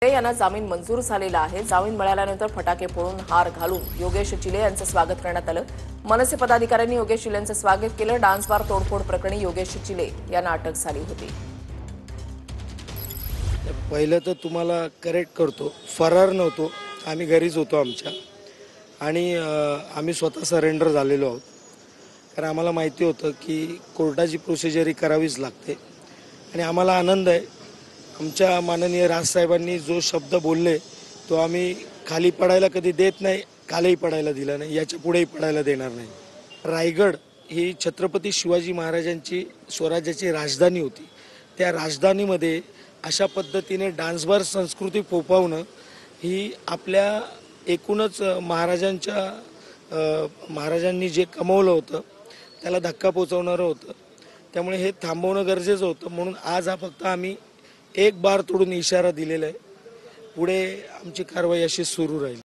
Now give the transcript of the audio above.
यांना जामीन मंजूर झालेला आहे। जामीन मिळाल्यानंतर फटाके फोडून हार घालून योगेश चिले यांचं स्वागत करण्यात आलं। मनसे पदाधिकाऱ्यांनी योगेश चिले यांचं स्वागत केलं। डान्स बार तोडफोड प्रकरणी योगेश चिले यांना अटक झाली होती। पहिलं तर तुम्हाला करेक्ट करतो, फरार नव्हतो, आम्ही घरीच होतो आमच्या आणि आम्ही स्वतः सरेंडर झालेलो आहोत। कारण आम्हाला माहिती होतं की कोर्टाची प्रोसिजर ही करावीच लागते आणि आम्हाला आनंद आहे आमच्या माननीय राजसाहेबांनी जो शब्द बोलले तो आम्ही खाली पडायला कधी देत नाही, खाली पडायला दिला नाही, याच्या पुढेही पडायला देणार नाही। रायगड ही छत्रपती शिवाजी महाराजांची स्वराज्याची राजधानी होती। त्या राजधानीमध्ये अशा पद्धतीने डान्स बार संस्कृती फोफावणं ही आपल्या एकूणच महाराजांनी जे कमवलं होतं त्याला धक्का पोचवणारं होतं। त्यामुळे हे थांबवणं गरजेचं होतं। म्हणून आज हा फक्त आम्ही एक बार तोडून इशारा दिलेला आहे। पुढे आमची कारवाई अशी सुरू राहील।